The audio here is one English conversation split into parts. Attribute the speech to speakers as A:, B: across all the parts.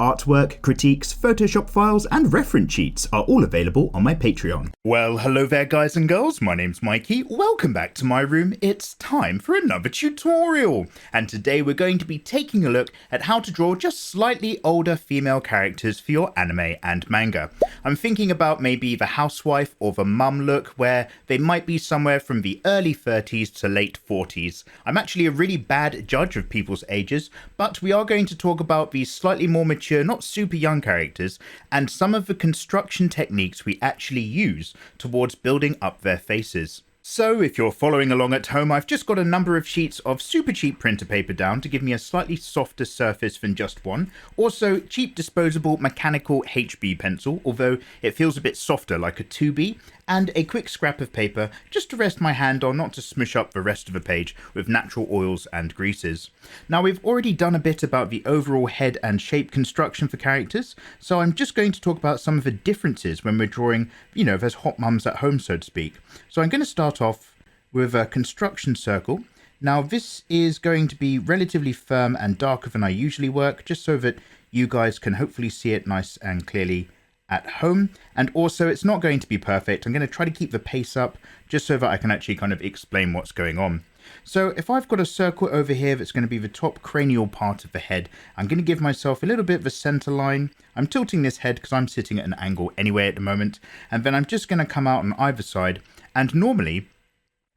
A: Artwork, critiques, Photoshop files, and reference sheets are all available on my Patreon.
B: Well, hello there guys and girls, my name's Mikey, welcome back to my room. It's time for another tutorial, and today we're going to be taking a look at how to draw just slightly older female characters for your anime and manga. I'm thinking about maybe the housewife or the mum look, where they might be somewhere from the early 30s to late 40s. I'm actually a really bad judge of people's ages, but we are going to talk about these slightly more mature, not super young characters, and some of the construction techniques we actually use towards building up their faces. So if you're following along at home, I've just got a number of sheets of super cheap printer paper down to give me a slightly softer surface than just one. Also, cheap disposable mechanical HB pencil, although it feels a bit softer like a 2B, and a quick scrap of paper just to rest my hand on, not to smush up the rest of the page with natural oils and greases. Now, we've already done a bit about the overall head and shape construction for characters, so I'm just going to talk about some of the differences when we're drawing, those hot mums at home, so to speak. So I'm going to start off with a construction circle. Now, this is going to be relatively firm and darker than I usually work, just so that you guys can hopefully see it nice and clearly at home. And also, it's not going to be perfect. I'm going to try to keep the pace up just so that I can actually kind of explain what's going on. So if I've got a circle over here that's going to be the top cranial part of the head, I'm going to give myself a little bit of a center line. I'm tilting this head because I'm sitting at an angle anyway at the moment, and then I'm just going to come out on either side. And normally,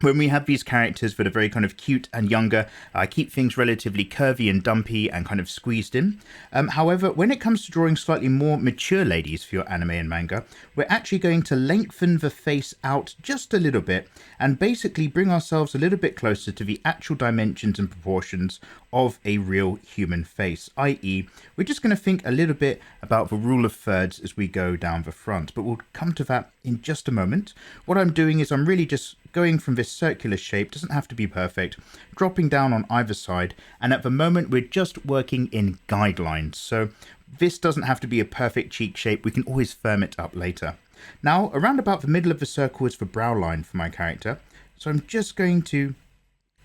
B: when we have these characters that are very kind of cute and younger, I keep things relatively curvy and dumpy and kind of squeezed in. However, when it comes to drawing slightly more mature ladies for your anime and manga, we're actually going to lengthen the face out just a little bit and basically bring ourselves a little bit closer to the actual dimensions and proportions of a real human face, i.e. we're just going to think a little bit about the rule of thirds as we go down the front, but we'll come to that in just a moment. What I'm doing is I'm really just going from this circular shape, doesn't have to be perfect, dropping down on either side, and at the moment we're just working in guidelines, so this doesn't have to be a perfect cheek shape, we can always firm it up later. Now, around about the middle of the circle is the brow line for my character, so I'm just going to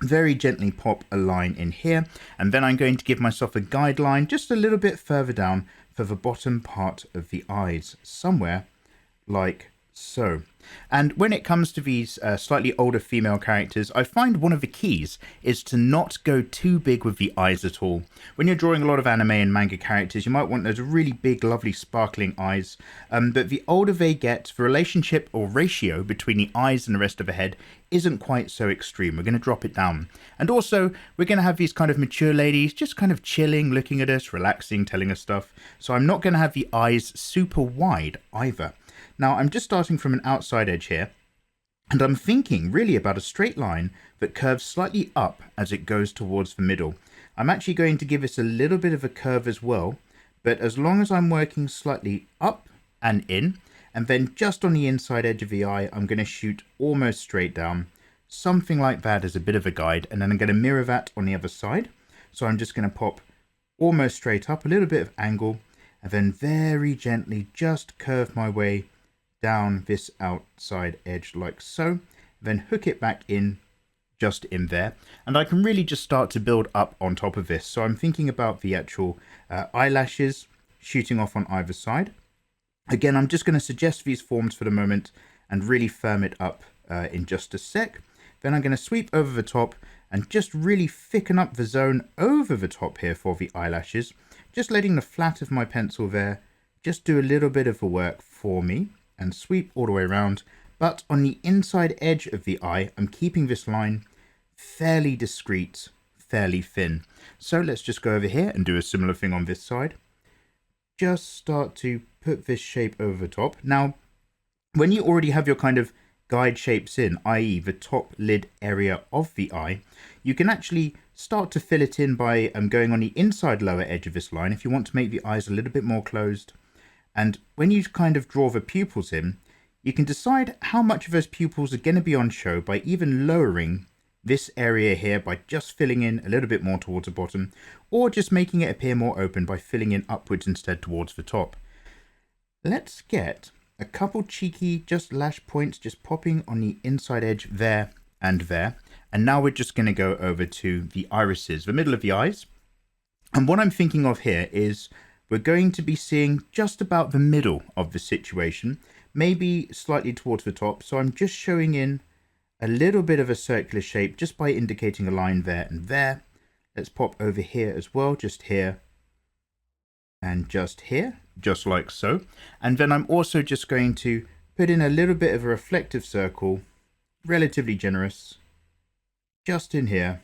B: very gently pop a line in here, and then I'm going to give myself a guideline just a little bit further down for the bottom part of the eyes, somewhere like so. And when it comes to these slightly older female characters, I find one of the keys is to not go too big with the eyes at all. When you're drawing a lot of anime and manga characters, you might want those really big, lovely, sparkling eyes. But the older they get, the relationship or ratio between the eyes and the rest of the head isn't quite so extreme. We're going to drop it down. And also, we're going to have these kind of mature ladies just kind of chilling, looking at us, relaxing, telling us stuff. So I'm not going to have the eyes super wide either. Now, I'm just starting from an outside edge here, and I'm thinking really about a straight line that curves slightly up as it goes towards the middle. I'm actually going to give this a little bit of a curve as well, but as long as I'm working slightly up and in, and then just on the inside edge of the eye, I'm going to shoot almost straight down, something like that as a bit of a guide, and then I'm going to mirror that on the other side. So I'm just going to pop almost straight up, a little bit of angle, and then very gently just curve my way down this outside edge like so, then hook it back in just in there, and I can really just start to build up on top of this. So I'm thinking about the actual eyelashes shooting off on either side. Again, I'm just going to suggest these forms for the moment and really firm it up in just a sec. Then I'm going to sweep over the top and just really thicken up the zone over the top here for the eyelashes, just letting the flat of my pencil there just do a little bit of the work for me and sweep all the way around. But on the inside edge of the eye, I'm keeping this line fairly discreet, fairly thin. So let's just go over here and do a similar thing on this side. Just start to put this shape over the top. Now, when you already have your kind of guide shapes in, i.e. the top lid area of the eye, you can actually start to fill it in by going on the inside lower edge of this line if you want to make the eyes a little bit more closed. And when you kind of draw the pupils in, you can decide how much of those pupils are going to be on show by even lowering this area here by just filling in a little bit more towards the bottom, or just making it appear more open by filling in upwards instead towards the top. Let's get a couple cheeky just lash points just popping on the inside edge there and there. And now we're just going to go over to the irises, the middle of the eyes. And what I'm thinking of here is we're going to be seeing just about the middle of the situation, maybe slightly towards the top. So I'm just showing in a little bit of a circular shape just by indicating a line there and there. Let's pop over here as well, just here and just here, just like so. And then I'm also just going to put in a little bit of a reflective circle, relatively generous, just in here.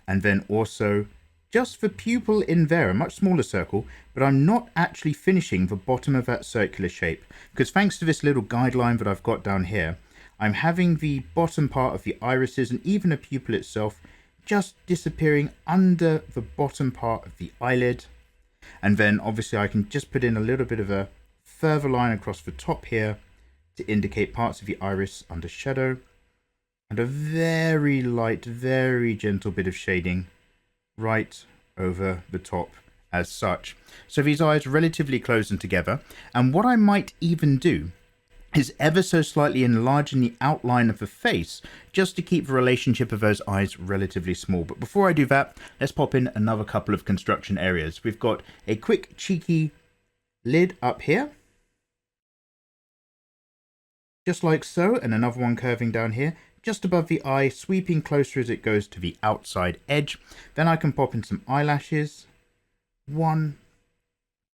B: And then also just the pupil in there, a much smaller circle, but I'm not actually finishing the bottom of that circular shape, because thanks to this little guideline that I've got down here, I'm having the bottom part of the irises and even the pupil itself just disappearing under the bottom part of the eyelid. And then obviously I can just put in a little bit of a further line across the top here to indicate parts of the iris under shadow, and a very light, very gentle bit of shading right over the top as such. So these eyes relatively close and together. And what I might even do is ever so slightly enlarging the outline of the face just to keep the relationship of those eyes relatively small. But before I do that, let's pop in another couple of construction areas. We've got a quick cheeky lid up here, just like so, and another one curving down here just above the eye, sweeping closer as it goes to the outside edge. Then I can pop in some eyelashes, 1,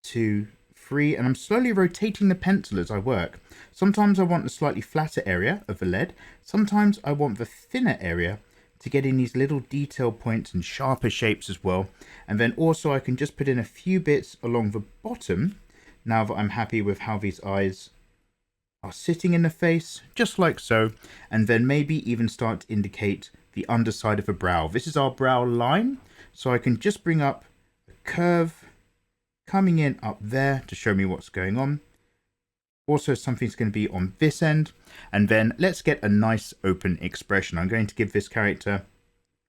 B: 2, 3, and I'm slowly rotating the pencil as I work. Sometimes I want the slightly flatter area of the lead, sometimes I want the thinner area to get in these little detail points and sharper shapes as well. And then also I can just put in a few bits along the bottom now that I'm happy with how these eyes are sitting in the face, just like so. And then maybe even start to indicate the underside of a brow. This is our brow line, so I can just bring up a curve coming in up there to show me what's going on. Also, something's going to be on this end. And then let's get a nice open expression. I'm going to give this character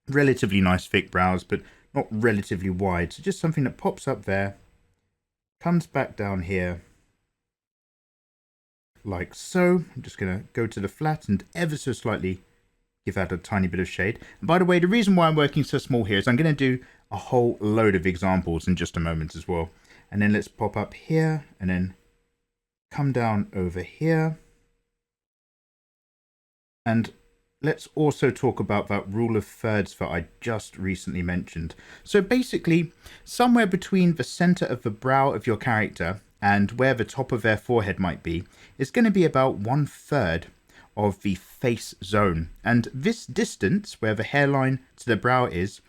B: relatively nice thick brows, but not relatively wide. So just something that pops up there, comes back down here, like so. I'm just going to go to the flat and ever so slightly give that a tiny bit of shade. And by the way, the reason why I'm working so small here is I'm going to do a whole load of examples in just a moment as well. And then let's pop up here and then come down over here. And let's also talk about that rule of thirds that I just recently mentioned. So basically, somewhere between the center of the brow of your character and where the top of their forehead might be is going to be about 1/3 of the face zone. And this distance, where the hairline to the brow is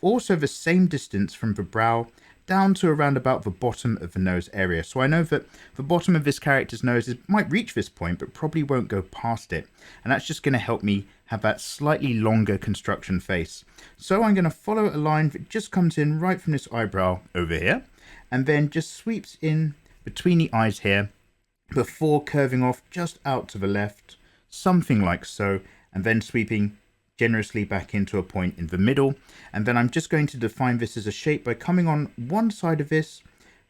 B: also the same distance from the brow down to around about the bottom of the nose area. So I know that the bottom of this character's nose might reach this point, but probably won't go past it. And that's just going to help me have that slightly longer construction face. So I'm going to follow a line that just comes in right from this eyebrow over here, and then just sweeps in between the eyes here before curving off just out to the left, something like so, and then sweeping generously back into a point in the middle. And then I'm just going to define this as a shape by coming on one side of this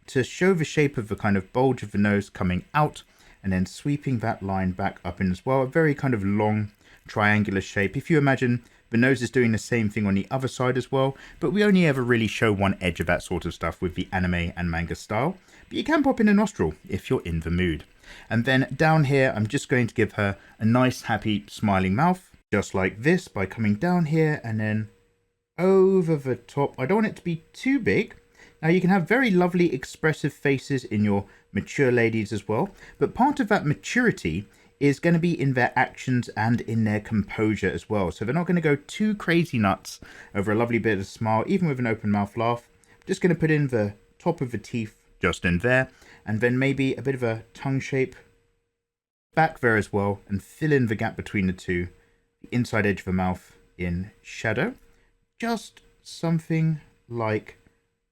B: to show the shape of the kind of bulge of the nose coming out, and then sweeping that line back up in as well. A very kind of long triangular shape. If you imagine the nose is doing the same thing on the other side as well, but we only ever really show one edge of that sort of stuff with the anime and manga style. But you can pop in a nostril if you're in the mood. And then down here, I'm just going to give her a nice, happy, smiling mouth, just like this, by coming down here and then over the top. I don't want it to be too big. Now, you can have very lovely, expressive faces in your mature ladies as well, but part of that maturity is going to be in their actions and in their composure as well. So they're not going to go too crazy nuts over a lovely bit of a smile, even with an open mouth laugh. Just going to put in the top of the teeth just in there, and then maybe a bit of a tongue shape back there as well, and fill in the gap between the two, the inside edge of the mouth in shadow, just something like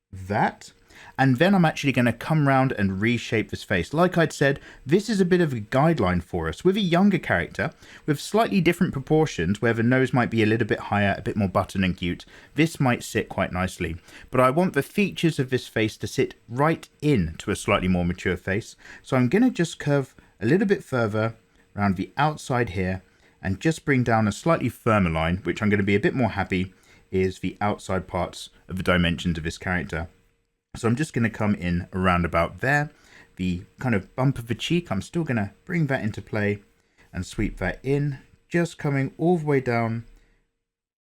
B: that. And then I'm actually going to come round and reshape this face. Like I'd said, this is a bit of a guideline for us. With a younger character, with slightly different proportions, where the nose might be a little bit higher, a bit more button and cute, this might sit quite nicely. But I want the features of this face to sit right in to a slightly more mature face. So I'm going to just curve a little bit further around the outside here, and just bring down a slightly firmer line, which I'm going to be a bit more happy is the outside parts of the dimensions of this character. So I'm just going to come in around about there. The kind of bump of the cheek, I'm still going to bring that into play and sweep that in, just coming all the way down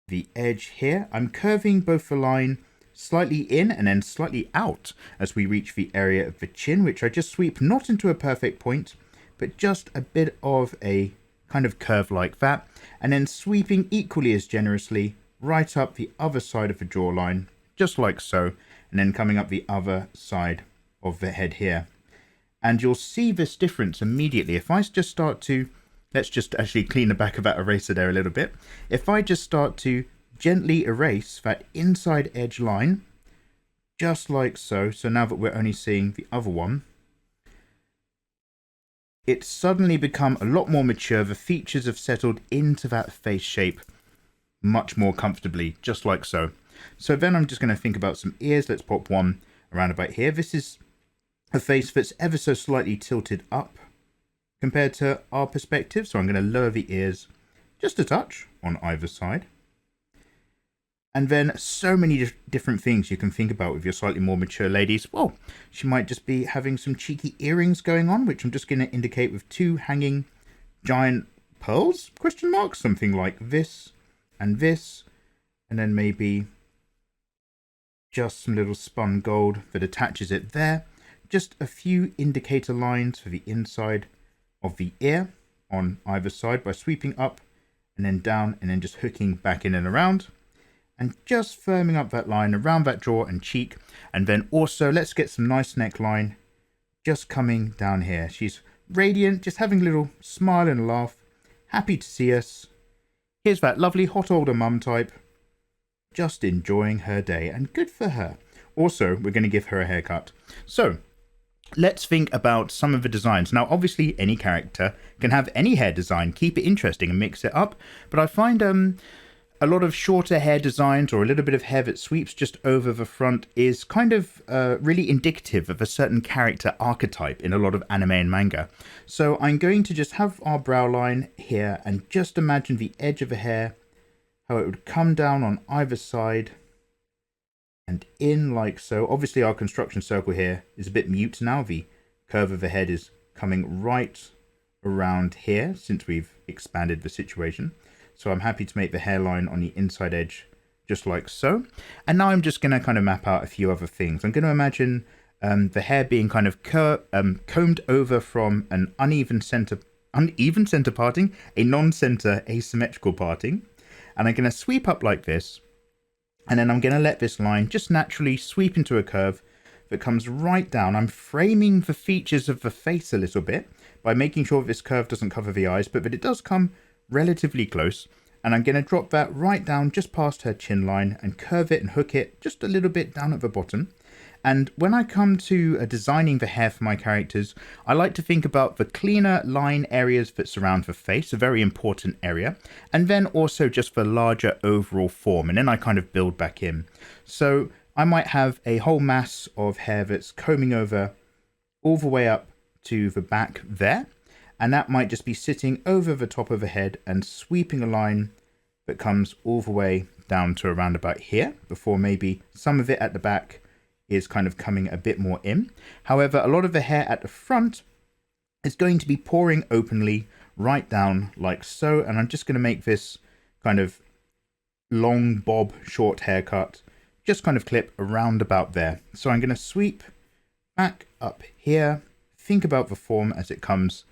B: the edge here. I'm curving both the line slightly in and then slightly out as we reach the area of the chin, which I just sweep not into a perfect point, but just a bit of a kind of curve like that, and then sweeping equally as generously right up the other side of the jawline, just like so, and then coming up the other side of the head here. And you'll see this difference immediately. If I just start to, let's just actually clean the back of that eraser there a little bit. If I just start to gently erase that inside edge line, just like so, so now that we're only seeing the other one, it's suddenly become a lot more mature. The features have settled into that face shape much more comfortably, just like so. So then I'm just going to think about some ears. Let's pop one around about here. This is a face that's ever so slightly tilted up compared to our perspective. So I'm going to lower the ears just a touch on either side. And then so many different things you can think about with your slightly more mature ladies. Well, she might just be having some cheeky earrings going on, which I'm just going to indicate with two hanging giant pearls, question mark, something like this, and then maybe just some little spun gold that attaches it there. Just a few indicator lines for the inside of the ear on either side by sweeping up and then down and then just hooking back in and around. And just firming up that line around that jaw and cheek. And then also let's get some nice neckline just coming down here. She's radiant, just having a little smile and laugh. Happy to see us. Here's that lovely hot older mum type. Just enjoying her day, and good for her. Also, we're going to give her a haircut. So let's think about some of the designs. Now, obviously, any character can have any hair design. Keep it interesting and mix it up. But I find a lot of shorter hair designs or a little bit of hair that sweeps just over the front is kind of really indicative of a certain character archetype in a lot of anime and manga. So I'm going to just have our brow line here and just imagine the edge of the hair, how it would come down on either side and in like so. Obviously our construction circle here is a bit mute now. The curve of the head is coming right around here since we've expanded the situation. So I'm happy to make the hairline on the inside edge just like so. And now I'm just going to kind of map out a few other things. I'm going to imagine the hair being kind of combed over from an uneven center parting, a non-center asymmetrical parting. And I'm going to sweep up like this. And then I'm going to let this line just naturally sweep into a curve that comes right down. I'm framing the features of the face a little bit by making sure this curve doesn't cover the eyes, but that it does come relatively close, and I'm going to drop that right down just past her chin line and curve it and hook it just a little bit down at the bottom. And when I come to designing the hair for my characters, I like to think about the cleaner line areas that surround the face, a very important area, and then also just the larger overall form, and then I kind of build back in. So I might have a whole mass of hair that's combing over all the way up to the back there. And that might just be sitting over the top of the head and sweeping a line that comes all the way down to around about here, before maybe some of it at the back is kind of coming a bit more in. However, a lot of the hair at the front is going to be pouring openly right down like so. And I'm just going to make this kind of long bob short haircut, just kind of clip around about there. So I'm going to sweep back up here, think about the form as it comes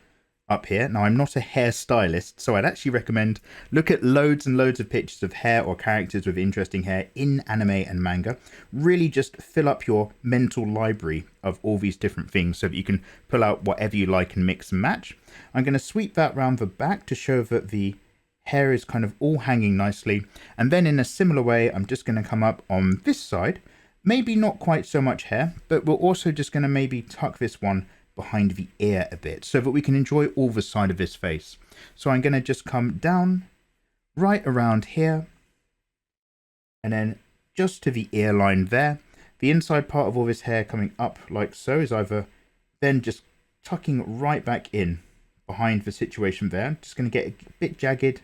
B: up here. Now, I'm not a hairstylist, so I'd actually recommend look at loads and loads of pictures of hair or characters with interesting hair in anime and manga. Really just fill up your mental library of all these different things so that you can pull out whatever you like and mix and match. I'm going to sweep that round the back to show that the hair is kind of all hanging nicely. And then in a similar way, I'm just going to come up on this side. Maybe not quite so much hair, but we're also just going to maybe tuck this one behind the ear a bit so that we can enjoy all the side of this face. So I'm going to just come down right around here and then just to the ear line there. The inside part of all this hair coming up like so is either then just tucking right back in behind the situation there. I'm just going to get a bit jagged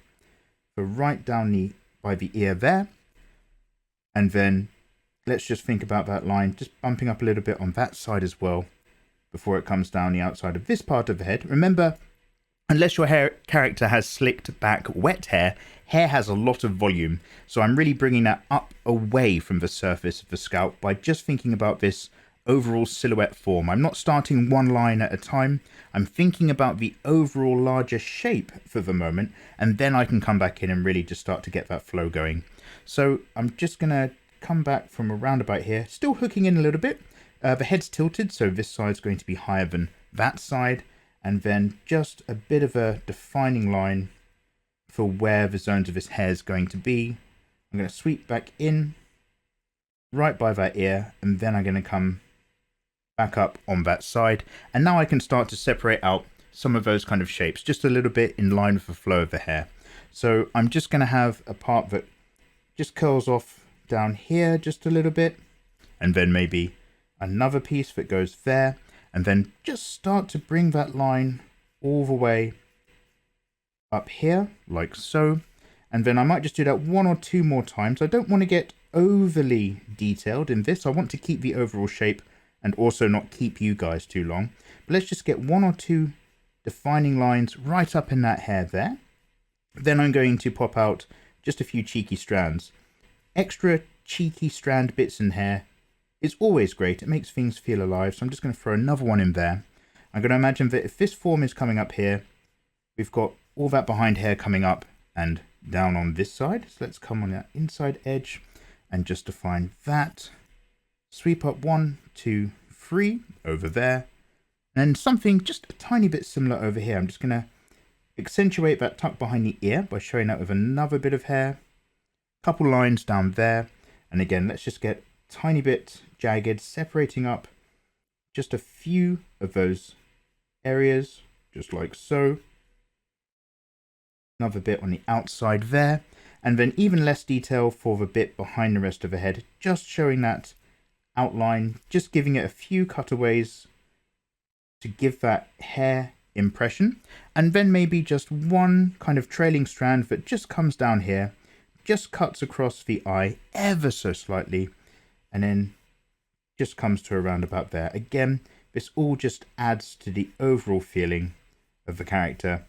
B: for right down by the ear there. And then let's just think about that line, just bumping up a little bit on that side as well before it comes down the outside of this part of the head. Remember, unless your character has slicked back wet hair, hair has a lot of volume. So I'm really bringing that up away from the surface of the scalp by just thinking about this overall silhouette form. I'm not starting one line at a time. I'm thinking about the overall larger shape for the moment, and then I can come back in and really just start to get that flow going. So I'm just going to come back from around about here, still hooking in a little bit. The head's tilted, so this side's going to be higher than that side. And then just a bit of a defining line for where the zones of his hair is going to be. I'm going to sweep back in right by that ear, and then I'm going to come back up on that side. And now I can start to separate out some of those kind of shapes just a little bit in line with the flow of the hair. So I'm just going to have a part that just curls off down here just a little bit, and then maybe another piece that goes there. And then just start to bring that line all the way up here, like so. And then I might just do that 1 or 2 more times. I don't want to get overly detailed in this. I want to keep the overall shape and also not keep you guys too long. But let's just get 1 or 2 defining lines right up in that hair there. Then I'm going to pop out just a few cheeky strands. Extra cheeky strand bits in hair is always great. It makes things feel alive. So I'm just going to throw another one in there. I'm going to imagine that if this form is coming up here, we've got all that behind hair coming up and down on this side. So let's come on that inside edge and just define that. Sweep up 1, 2, 3 over there. And something just a tiny bit similar over here. I'm just going to accentuate that tuck behind the ear by showing that with another bit of hair. Couple lines down there. And again, let's just get tiny bit jagged, separating up just a few of those areas, just like so. Another bit on the outside there, and then even less detail for the bit behind the rest of the head, just showing that outline, just giving it a few cutaways to give that hair impression, and then maybe just one kind of trailing strand that just comes down here, just cuts across the eye ever so slightly, and then just comes to around about there. Again, this all just adds to the overall feeling of the character,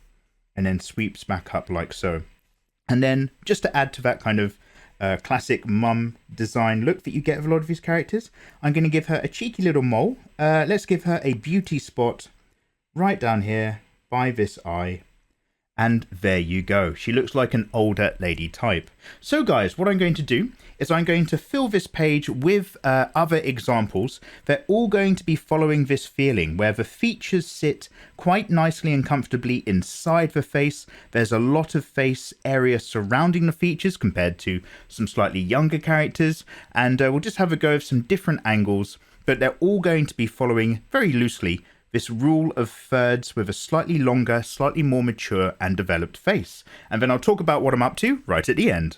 B: and then sweeps back up like so. And then just to add to that kind of classic mum design look that you get with a lot of these characters, I'm going to give her a cheeky little mole. Let's give her a beauty spot right down here by this eye. And there you go. She looks like an older lady type. So guys, what I'm going to do is I'm going to fill this page with other examples. They're all going to be following this feeling where the features sit quite nicely and comfortably inside the face. There's a lot of face area surrounding the features compared to some slightly younger characters. And we'll just have a go of some different angles, but they're all going to be following very loosely this rule of thirds with a slightly longer, slightly more mature and developed face. And then I'll talk about what I'm up to right at the end.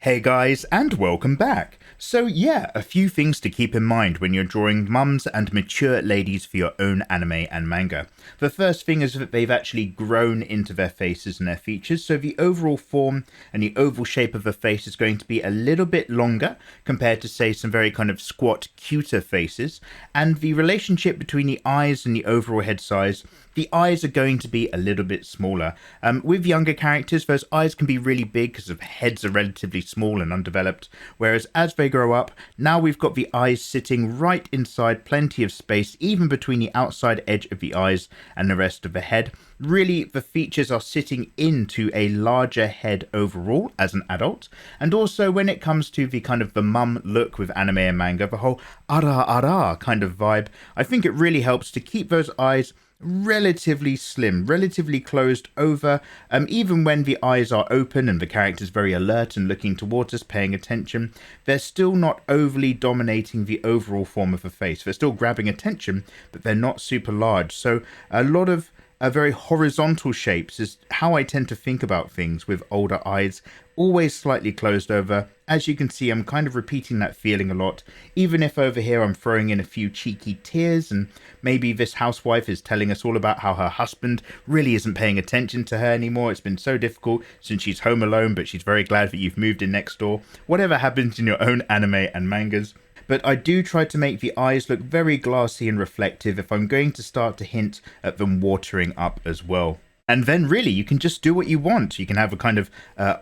B: Hey guys, and welcome back. So yeah, a few things to keep in mind when you're drawing mums and mature ladies for your own anime and manga. The first thing is that they've actually grown into their faces and their features, so the overall form and the oval shape of the face is going to be a little bit longer compared to, say, some very kind of squat, cuter faces, and the relationship between the eyes and the overall head size the eyes are going to be a little bit smaller. With younger characters, those eyes can be really big because the heads are relatively small and undeveloped, whereas as they grow up, now we've got the eyes sitting right inside, plenty of space, even between the outside edge of the eyes and the rest of the head. Really, the features are sitting into a larger head overall as an adult, and also when it comes to the kind of the mum look with anime and manga, the whole ara kind of vibe, I think it really helps to keep those eyes relatively slim, relatively closed over, even when the eyes are open and the character's very alert and looking towards us, paying attention, they're still not overly dominating the overall form of the face. They're still grabbing attention, but they're not super large. So a lot of very horizontal shapes is how I tend to think about things with older eyes, always slightly closed over. As you can see, I'm kind of repeating that feeling a lot, even if over here I'm throwing in a few cheeky tears, and maybe this housewife is telling us all about how her husband really isn't paying attention to her anymore. It's been so difficult since she's home alone, but she's very glad that you've moved in next door. Whatever happens in your own anime and mangas. But I do try to make the eyes look very glassy and reflective if I'm going to start to hint at them watering up as well. And then really, you can just do what you want. You can have a kind of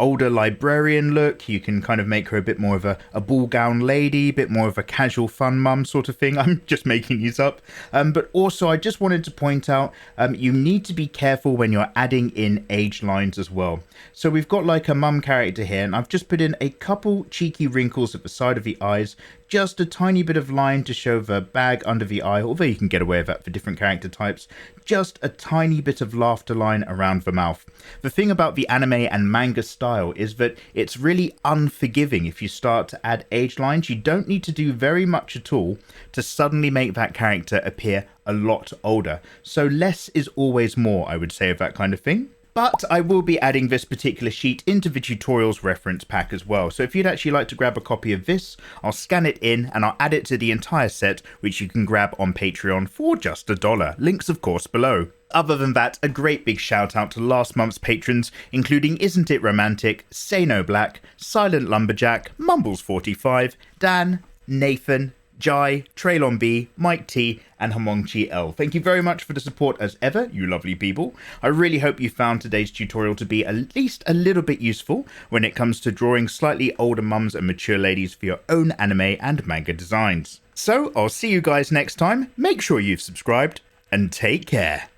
B: older librarian look. You can kind of make her a bit more of a ball gown lady, a bit more of a casual fun mum sort of thing. I'm just making these up. But also, I just wanted to point out, you need to be careful when you're adding in age lines as well. So we've got like a mum character here, and I've just put in a couple cheeky wrinkles at the side of the eyes, just a tiny bit of line to show the bag under the eye, although you can get away with that for different character types, just a tiny bit of laughter line around the mouth. The thing about the anime and manga style is that it's really unforgiving if you start to add age lines. You don't need to do very much at all to suddenly make that character appear a lot older. So less is always more, I would say, of that kind of thing. But I will be adding this particular sheet into the tutorials reference pack as well. So if you'd actually like to grab a copy of this, I'll scan it in and I'll add it to the entire set, which you can grab on Patreon for just $1. Links, of course, below. Other than that, a great big shout out to last month's patrons, including Isn't It Romantic, Say No Black, Silent Lumberjack, Mumbles45, Dan, Nathan, Jai, Traylon B, Mike T, and Hamongchi L. Thank you very much for the support as ever, you lovely people. I really hope you found today's tutorial to be at least a little bit useful when it comes to drawing slightly older mums and mature ladies for your own anime and manga designs. So, I'll see you guys next time, make sure you've subscribed, and take care.